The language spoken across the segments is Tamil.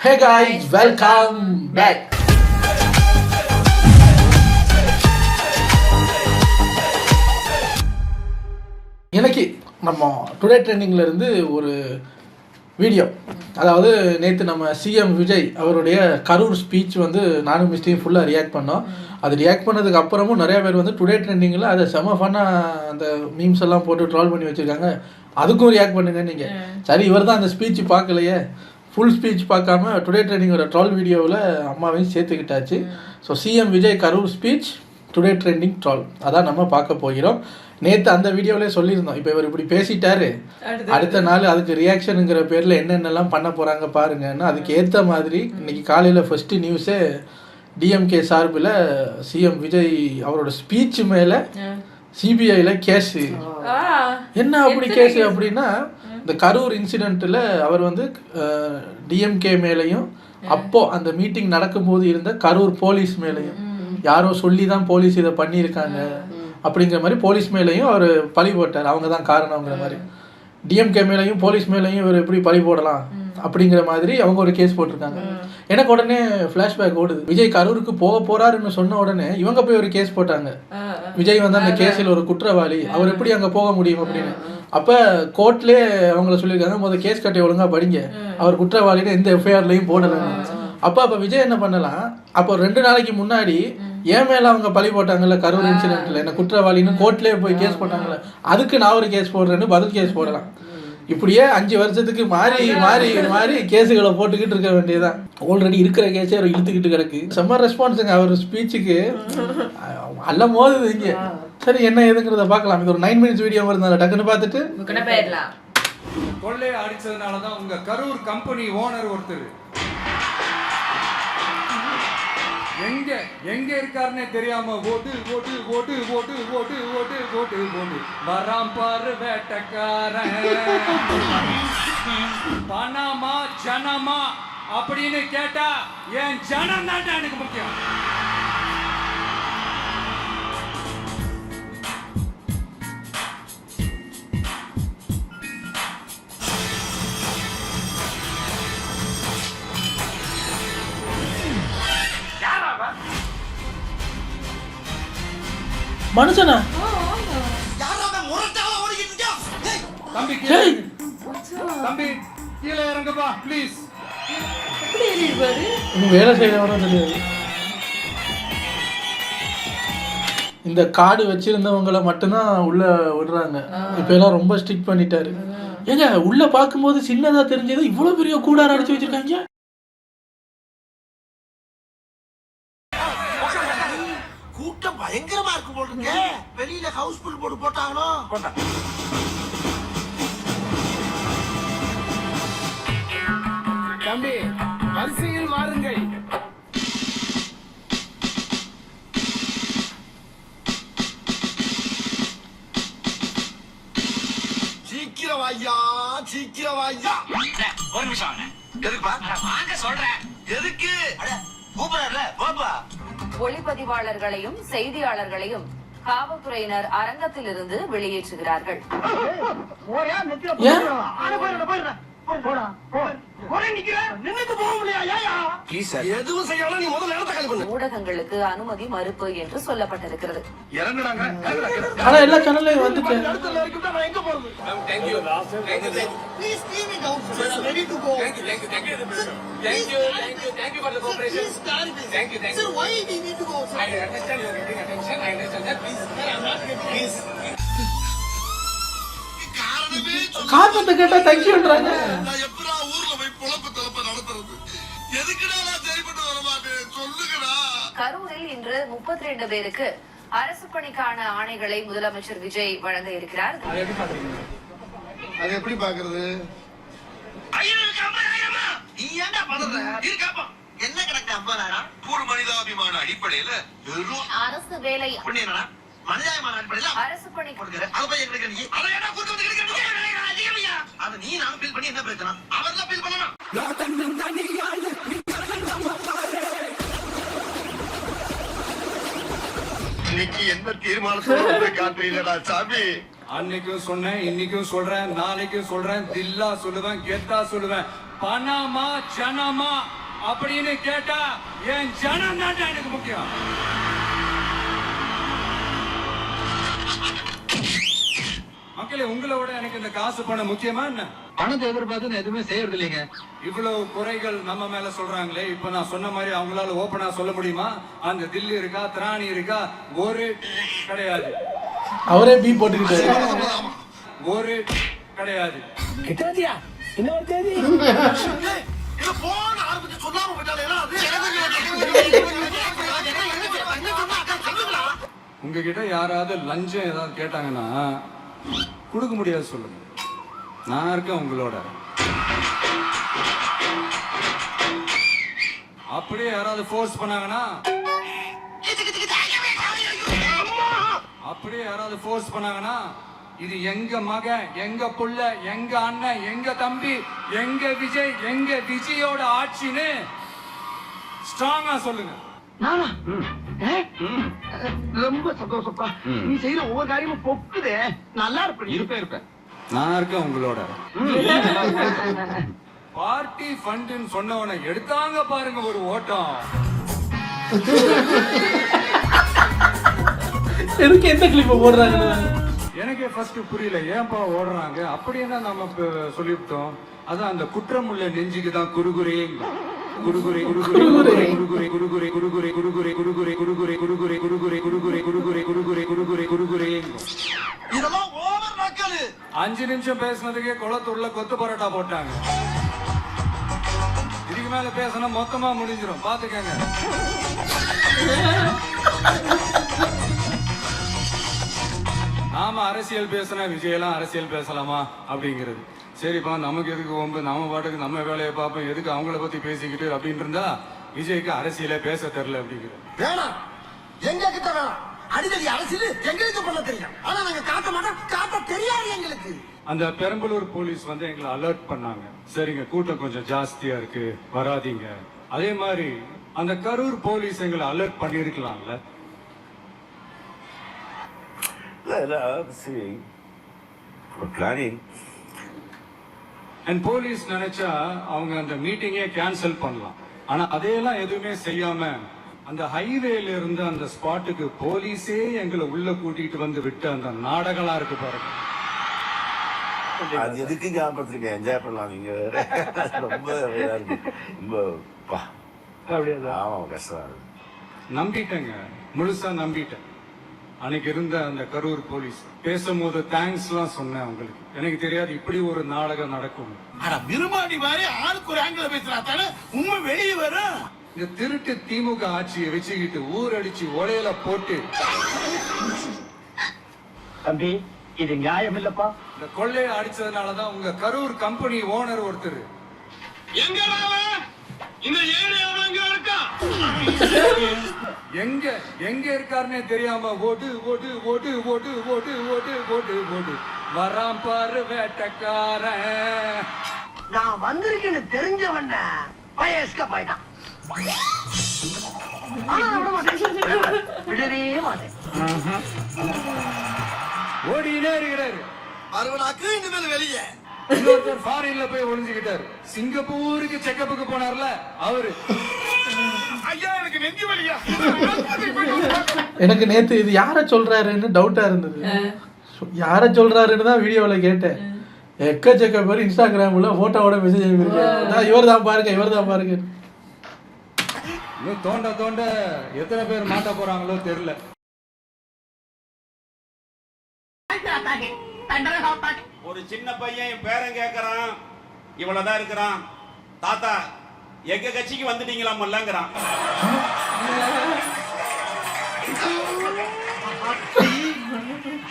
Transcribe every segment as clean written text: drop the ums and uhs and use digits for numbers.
Hey guys, welcome back. இன்னைக்கு நம்ம டுடே ட்ரெண்டிங்ல இருந்து ஒரு வீடியோ, அதாவது நேற்று நம்ம சிஎம் விஜய் அவருடைய கரூர் ஸ்பீச் வந்து நானும் மிஸ்டையும் ஃபுல்லாக ரியாக்ட் பண்ணோம். அது ரியாக்ட் பண்ணதுக்கு அப்புறமும் நிறைய பேர் வந்து டுடே ட்ரெண்டிங்கில் அதை செம ஃபன்னாக அந்த மீம்ஸ் எல்லாம் போட்டு ட்ரால் பண்ணி வச்சுருக்காங்க. அதுக்கும் ரியாக்ட் பண்ணுங்க நீங்கள். சரி, இவர் தான் அந்த ஸ்பீச் பார்க்கலையே, ஃபுல் ஸ்பீச் பார்க்காம டுடே ட்ரெண்டிங்கோட ட்ரால் வீடியோவில் அம்மாவையும் சேர்த்துக்கிட்டாச்சு. So CM Vijay Karur speech today trending troll அதான் நம்ம பார்க்க போகிறோம். நேற்று அந்த வீடியோவிலே சொல்லியிருந்தோம், இப்போ இவர் இப்படி பேசிட்டாரு, அடுத்த நாள் அதுக்கு ரியாக்ஷனுங்கிற பேரில் என்னென்னலாம் பண்ண போகிறாங்க பாருங்கன்னா, அதுக்கு ஏற்ற மாதிரி இன்றைக்கி காலையில் ஃபஸ்ட்டு நியூஸே டிஎம்கே சார்பில் சிஎம் விஜய் அவரோட ஸ்பீச் மேலே சிபிஐயில் கேஸு. என்ன அப்படி கேஸு அப்படின்னா, இந்த கரூர் இன்சிடெண்ட்டில் அவர் வந்து டிஎம்கே மேலேயும் அப்போது அந்த மீட்டிங் நடக்கும்போது இருந்த கரூர் போலீஸ் மேலேயும் யாரோ சொல்லி தான் போலீஸ் இதை பண்ணியிருக்காங்க அப்படிங்கிற மாதிரி போலீஸ் மேலேயும் அவர் பழி போட்டார். அவங்க தான் காரணங்கிற மாதிரி. டிஎம்கே மேலேயும் போலீஸ் மேலேயும் இவர் எப்படி பழி போடலாம் அப்படிங்கிற மாதிரி அவங்க ஒரு கேஸ் போட்டிருக்காங்க. எனக்கு உடனே ஃப்ளாஷ்பேக் ஓடுது. விஜய் கரூருக்கு போக போறாருன்னு சொன்ன உடனே இவங்க போய் ஒரு கேஸ் போட்டாங்க. விஜய் வந்து அந்த கேஸில் ஒரு குற்றவாளி, அவர் எப்படி அங்கே போக முடியும் அப்படின்னு. அப்போ கோர்ட்லேயே அவங்கள சொல்லியிருக்காங்க, முதல் கேஸ் கட்டி ஒழுங்காக படிங்க, அவர் குற்றவாளின்னு எந்த எஃப்ஐஆர்லையும் போடலாம். அப்போ விஜய் என்ன பண்ணலாம், அப்போ 2 நாளைக்கு முன்னாடி ஏன் மேலே அவங்க பழி போட்டாங்கல்ல கரூர் இன்சிடென்ட்டில், என்ன குற்றவாளின்னு கோர்ட்லேயே போய் கேஸ் போட்டாங்கல்ல, அதுக்கு நான் ஒரு கேஸ் போடுறேன்னு பதில் கேஸ் போடலாம். இப்படியே 5 வருஷத்துக்கு மாறி மாறி மாறி கேஸுகளை போட்டுக்கிட்டு இருக்க வேண்டியதுதான். ஆல்ரெடி இருக்கிற கேஸே அவர் இழுத்துக்கிட்டு கிடக்கு. செம்ம ரெஸ்பான்ஸுங்க அவர் ஸ்பீச்சுக்கு, அல்ல மோதுது இங்கே. சரி, என்ன ஏதுங்கிறத பார்க்கலாம். இது ஒரு 9 மினிட்ஸ் வீடியோ இருந்தாலும் டக்குன்னு பார்த்துட்டு கொள்ளையை அடிச்சதுனால தான் உங்க கரூர் கம்பெனி ஓனர் ஒருத்தர் எங்க எங்க இருக்காருன்னே தெரியாம ஓட்டு ஓட்டு ஓட்டு ஓட்டு ஓட்டு ஓட்டு ஓட்டு ஓட்டு வராம் பாரு வேட்டக்காரன், பணமா ஜனமா அப்படின்னு கேட்டா என் ஜனம் தான் எனக்கு முக்கியம். மனுஷனா தம்பி தம்பி கீழே இறங்குப்பா ப்ளீஸ். வேலை செய்யறவரும் தெரியாது. இந்த கார்டு வச்சிருந்தவங்களை மட்டும்தான் உள்ள விடுறாங்க. இப்ப எல்லாம் ரொம்ப ஸ்ட்ரிக்ட் பண்ணிட்டாரு. ஏங்க உள்ள பார்க்கும்போது சின்னதா தெரிஞ்சது, இவ்வளவு பெரிய கூடார அடிச்சு வச்சிருக்காங்க. கூட்டம் பயங்கரமா இருக்கு போட்டுருங்க. வெளியில ஹவுஸ் ஃபுல் போட்டு போட்டாங்களோ. தம்பி வரிசையில் வாருங்கள். சீக்கிரம் ஐயா, சீக்கிரம் ஐயா. ஒரு நிமிஷம் வாங்க. எதுக்குப்பா? வாங்க சொல்றேன். எதுக்கு? கூப்பிடல பாப்பா. ஒளிப்பதிவாளர்களையும் செய்தியாளர்களையும் காவல்துறையினர் அரங்கத்திலிருந்து வெளியேற்றுகிறார்கள். ஊடகங்களுக்கு அனுமதி மறுப்பு என்று சொல்லப்பட்டிருக்கிறது. ஆனா எல்லா சேனல்லையும் வந்துட்டு காரணத்தை கேட்டா தேங்க்யூன்றாங்க. கரூரில் இன்று 32 பேருக்கு அரசு பணிக்கான ஆணைகளை முதலமைச்சர் விஜய் வழங்க இருக்கிறார். அது எப்படி பாக்குறது? என்ன கணக்கு 50,000? ஒரு மனிதாபிமான அடிப்படையில அரசு வேலை மனிதாபிமான அடிப்படையில அரசு பணி கொடுக்குற அது போய் எங்களுக்கு நீ அதை என்ன அது நீ நானும் பில் பண்ணி என்ன பிரச்சனை? அவர் தான் பில் பண்ணணும். இன்னைக்கு என்ன தீர்மானத்தோட காட்டுறீங்களா சாமி? அன்னைக்கும் சொன்னேன், இன்னைக்கும் சொல்றேன், நாளைக்கும் சொல்றேன், தில்லா சொல்லுவேன், கெத்தா சொல்லுவேன். பணமா ஜனமா அப்படின்னு கேட்டா என் ஜனம் தான் எனக்கு முக்கியம். மக்களே, உங்களை விட எனக்கு இந்த காசு பணம் முக்கியமா என்ன? பணத்தை எதிர்பார்த்து நான் எதுவுமே செய்யறது இல்லைங்க. இவ்வளவு குறைகள் நம்ம மேல சொல்றாங்களே, இப்ப நான் சொன்ன மாதிரி அவங்களால ஓபனா சொல்ல முடியுமா? அந்த தில்லி இருக்கா, திராணி இருக்கா, ஒரு கிடையாது. அவரே பீ போட்டுக்கிட்டாரு. ஒரு கிடையாது. இது போன ஆரம்பிச்சு சொல்லாம போயிட்டாலே உங்ககிட்ட யாராவது லஞ்சம் ஏதாவது கேட்டாங்கன்னா கொடுக்க முடியாது சொல்லுங்க. நான் இருக்கேன் உங்களோட. அப்படியே யாராவது ஃபோர்ஸ் பண்ணாங்கன்னா இது எங்க மகன், எங்க புள்ள, எங்க அண்ணன், எங்க தம்பி, எங்க விஜய், எங்க விஜயோட ஆட்சின்னு ஸ்ட்ராங்கா சொல்லுங்க. ரொம்ப சந்தோஷப்பா. நீ செய்யற ஒவ்வொரு காரியமும் பொக்குதே. நல்லா இருப்பேன். நான் இருக்கேன் உங்களோட. பார்ட்டி ஃபண்டுன்னு சொன்னவனை எடுத்தாங்க பாருங்க ஒரு ஓட்டம். எதுக்கு எந்த கிளிப்பை போடுறாங்க? எனக்கே ஃபர்ஸ்ட் புரியல, ஏன்பா ஓடுறாங்க அப்படி என்ன நம்ம சொல்லிவிட்டோம். அதான் அந்த குற்றம் உள்ள நெஞ்சுக்கு தான் குறுகுறே குறுகுறை குறுகுறை குறுகுறை குறுகுறை குறுகுறை குறுகுறை குறுகுறை குறுகுறை குறுகுறை குறுகுறை குறுகுறை குறுகுறை குறுகுறை குறுகுறை குறுகுறை குறுகுறை. இதெல்லாம் ஓவர் நக்கலு. 5 நிமிஷம் பேசினதுக்கே குளத்தூர்ல கொத்து பரோட்டா போட்டாங்க. இதுக்கு மேல பேசினா மொத்தமா முடிஞ்சிடும், பாத்துக்கங்க. நாம அரசியல் பேசினா விஜயெல்லாம் அரசியல் பேசலாமா அப்படிங்கிறது. சரிப்பா, நமக்கு எதுக்கு ஒம்பு, நம்ம பாட்டுக்கு நம்ம வேலையை பார்ப்போம், எதுக்கு அவங்கள பத்தி பேசிக்கிட்டு அப்படின்னு இருந்தா விஜய்க்கு அரசியலே பேச தெரியல அப்படிங்கிறது. வேணாம், எங்க கிட்ட வேணாம். அடிதடி அரசியல் எங்களுக்கு பண்ண தெரியும், ஆனா நாங்க காட்ட மாட்டோம், காட்ட தெரியாது எங்களுக்கு. அந்த பெரம்பலூர் போலீஸ் வந்து எங்களை அலர்ட் பண்ணாங்க, சரிங்க கூட்டம் கொஞ்சம் ஜாஸ்தியா இருக்கு வராதீங்க. அதே மாதிரி அந்த கரூர் போலீஸ் எங்களை அலர்ட் பண்ணிருக்கலாம்ல. அண்ட் போலீஸ் நினைச்சா அவங்க அந்த மீட்டிங்கே கேன்சல் பண்ணலாம். ஆனா அதையெல்லாம் எதுவுமே செய்யாம அந்த ஹைவேல இருந்து அந்த ஸ்பாட்டுக்கு போலீஸே எங்களை உள்ள கூட்டிட்டு வந்து விட்டு அந்த நாடகம்லாம் இருக்கு பாருங்க. அது எதுக்கு ஞாபகத்துக்கு என்ஜாய் பண்ணலாம். நீங்க ரொம்ப ஆமா கஷ்டம். நம்பிட்டேங்க, முழுசா நம்பிட்டேன். அன்னைக்கு இருந்த அந்த கரூர் போலீஸ் பேசும்போது தேங்க்ஸ் எல்லாம் சொன்னேன் அவங்களுக்கு. எனக்கு தெரியாது இப்படி ஒரு நாடகம் நடக்கும். ஆனா விரும்பாடி மாதிரி ஆளுக்கு ஒரு ஆங்கில பேசுறா தானே உண்மை வெளியே வரும். இந்த திருட்டு திமுக ஆட்சியை வச்சுக்கிட்டு ஊரடிச்சு ஒலையில போட்டு தம்பி இது நியாயம் இல்லப்பா. இந்த கொள்ளையை அடிச்சதுனாலதான் உங்க கரூர் கம்பெனி ஓனர் ஒருத்தர் எங்க எங்க இருக்காருன்னே தெரியாம ஓட்டு ஓட்டு ஓட்டு ஓட்டு ஓட்டு ஓட்டு ஓட்டு ஓட்டு வரான் பாரு வேட்டக்காரன். நான் வந்திருக்கேன்னு தெரிஞ்சவன் எஸ்கேப் ஆயிட்டான். விடவே மாட்டேன். ஓடினே இருக்கிறாரு. அறுவனாக்கு இனிமேல் வெளியே இன்னொருத்தர் ஃபாரின்ல போய் ஒளிஞ்சுக்கிட்டாரு. சிங்கப்பூருக்கு செக்கப்புக்கு போனார்ல அவரு. ஐயா எனக்கு நெஞ்சு வலியா. எனக்கு நேத்து இது யார சொல்றாருன்னு டவுட்டா இருந்தது. யார சொல்றாருன்னு தான் வீடியோவில் கேட்டேன். எக்கச்சக்க பேர் இன்ஸ்டாகிராம்ல போட்டோவோட மெசேஜ் அனுப்பியிருக்கேன், இவர் தான் பாருங்க இவர் தான் பாருங்க. இன்னும் தோண்ட தோண்ட எத்தனை பேர் மாட்ட போறாங்களோ தெரியல. ஒரு சின்ன பையன் என் பேரன் கேட்கறான், இவ்வளவுதான் இருக்கிறான், தாத்தா எங்க கட்சிக்கு வந்துட்டீங்களா மல்லங்கிறான்.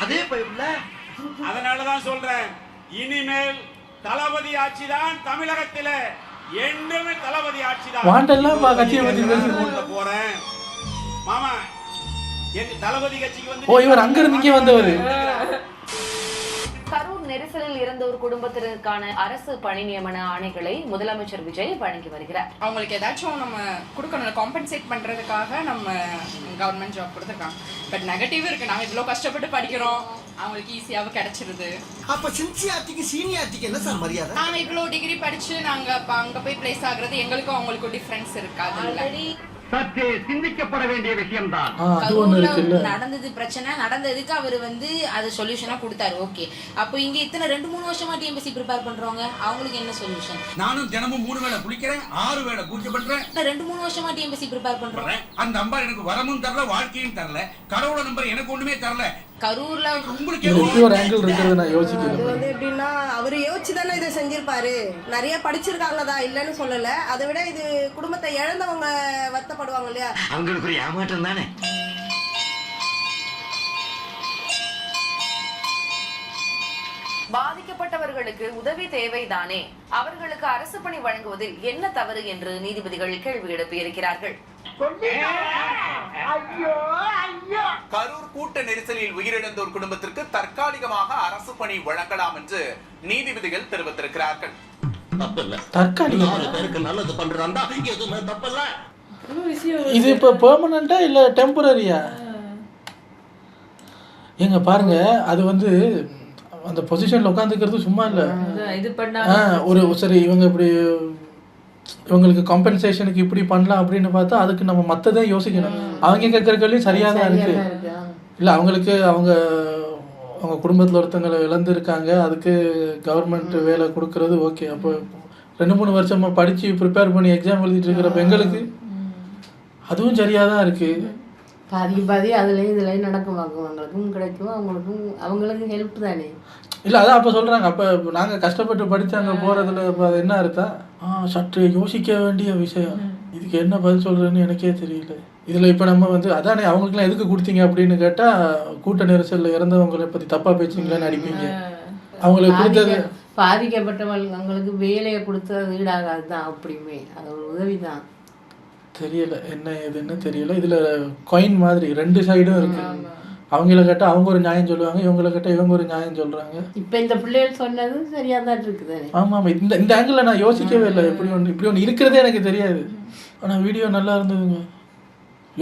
அதே பைப்ல. அதனாலதான் சொல்றேன், இனிமேல் தளபதி ஆட்சிதான் தமிழகத்தில, என்றுமே தளபதி ஆட்சிதான். போறேன் மாமா, எங்க தளபதி கட்சிக்கு வந்து. ஓ, இவர் அங்க இருந்து இங்கே வந்தவர். கரூர் நெரிசலில் இருந்த ஒரு குடும்பத்தினருக்கான அரசு பணி நியமன ஆணைகளை முதலமைச்சர் விஜய் வழங்கி வருகிறார். அவங்களுக்கு ஏதாச்சும் நம்ம கொடுக்கணும், காம்பன்சேட் பண்றதுக்காக நம்ம கவர்மெண்ட் ஜாப் கொடுத்துருக்காங்க. பட் நெகட்டிவ் இருக்கு. நாங்க இவ்வளவு கஷ்டப்பட்டு படிக்கிறோம், அவங்களுக்கு ஈஸியாவே கிடைச்சிருது. அப்ப சின்சியாரிட்டிக்கு சீனியாரிட்டிக்கு என்ன சார் மரியாதை? நாங்க இவ்வளவு டிகிரி படிச்சு நாங்க அங்க போய் பிளேஸ் ஆகுறது எங்களுக்கும் அவங்களுக்கும் டிஃபரன்ஸ் இருக்காது. சற்றே சிந்திக்கப்பட வேண்டிய விஷயம்தான். நடந்தது பிரச்சனை நடந்ததுக்கு அவர் அது சொல்யூஷனா கொடுத்தாரு. ஓகே, அப்போ இங்க இத்தனை 2-3 வருஷமா டிஎம்பிசி ப்ரிப்பேர் பண்றவங்க அவங்களுக்கு என்ன சொல்யூஷன்? நானும் தினமும் 3 வேளை குளிக்கிறேன், 6 வேளை பூஜை பண்றேன். 2-3 வருஷமா டிஎம்பிசி ப்ரிப்பேர் பண்றோம். அந்த அம்மா எனக்கு வரமும் தரல, வாழ்க்கையும் தரல, கடவுள நம்பர் எனக்கு ஒண்ணுமே தரல. கரூர்ல உங்களுக்கு ஒரு ஆங்கிள் இருக்கிறது நான் யோசிக்கிறேன். எப்படின்னா அவர் யோசிச்சுதானே இதை செஞ்சிருப்பாரு. நிறைய படிச்சிருக்காங்க தான், இல்லைன்னு சொல்லல. அதை விட இது குடும்பத்தை இழந்தவங்க வருத்தப்படுவாங்க இல்லையா, அவங்களுக்கு ஒரு ஏமாற்றம் தானே. பாதிக்கப்பட்டவர்களுக்கு உதவி தேவைதானே, அவர்களுக்கு அரசு பணி வழங்குவதில் என்ன தவறு என்று நீதிபதிகள் கேள்வி எழுப்பியிருக்கிறார்கள். கரூர் கூட்ட நெரிசலில் உயிரிழந்தோர் குடும்பத்திற்கு தற்காலிகமாக அரசு பணி வழங்கலாம் என்று நீதிபதிகள் தெரிவித்திருக்கிறார்கள். நல்லது பண்றாண்டா எதுவுமே தப்பல்ல. இது இப்போ பெர்மனண்டா இல்லை டெம்பரரியா? எங்க பாருங்க, அது அந்த பொசிஷன்ல உட்காந்துக்கிறது சும்மா இல்லை. ஒரு சரி இவங்க இப்படி இவங்களுக்கு காம்பன்சேஷனுக்கு இப்படி பண்ணலாம் அப்படின்னு பார்த்தா அதுக்கு நம்ம மற்றதை யோசிக்கணும். அவங்க கேட்குற கேள்வி சரியாக தான் இருக்கு. இல்லை அவங்களுக்கு அவங்க குடும்பத்தில் ஒருத்தங்களை இழந்திருக்காங்க, அதுக்கு கவர்மெண்ட் வேலை கொடுக்கறது ஓகே. அப்போ 2-3 வருஷமா படித்து ப்ரிப்பேர் பண்ணி எக்ஸாம் எழுதிட்டு இருக்கிற பெண்களுக்கு அதுவும் சரியாக தான் இருக்கு. பாதி அதுலேயும் இதுலேயும் நடக்கும், அவங்களுக்கும் கிடைக்கும், அவங்களுக்கும் ஹெல்ப் தானே. இல்லை அதான் அப்போ சொல்கிறாங்க, அப்போ நாங்கள் கஷ்டப்பட்டு படித்து அங்கே போகிறதுல இப்போ அது என்ன அர்த்தம்? சற்று யோசிக்க வேண்டிய விஷயம். இதுக்கு என்ன பதில் சொல்கிறேன்னு எனக்கே தெரியல. இதில் இப்போ நம்ம அதானே அவங்களுக்குலாம் எதுக்கு கொடுத்தீங்க அப்படின்னு கேட்டால், கூட்ட நெரிசலில் இறந்தவங்களை பற்றி தப்பாக பேசிங்களான்னு அடிப்பீங்க. அவங்களுக்கு கொடுத்தது பாதிக்கப்பட்டவங்களுக்கு வேலையை கொடுத்தது ஈடாகாது தான். அப்படியுமே அது ஒரு உதவி தான். தெரியல என்ன ஏதுன்னு தெரியல. இதில் காயின் மாதிரி 2 சைடும் இருக்கு. அவங்கள கேட்டால் அவங்க ஒரு நியாயம் சொல்லுவாங்க, இவங்களை கேட்டால் இவங்க ஒரு நியாயம் சொல்கிறாங்க. இப்போ இந்த பிள்ளைகள் சொன்னது சரியாக தான் இருக்குது. ஆமாம், இந்த ஆங்கிளில் நான் யோசிக்கவே இல்லை. இப்படி ஒன்று இருக்கிறதே எனக்கு தெரியாது. ஆனால் வீடியோ நல்லா இருந்ததுங்க,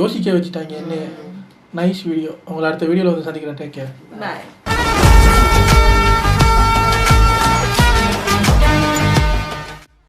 யோசிக்க வச்சுட்டாங்க என்ன. Nice video. உங்களை அடுத்த வீடியோவில் சந்திக்கிறேன். Take care. பாய்.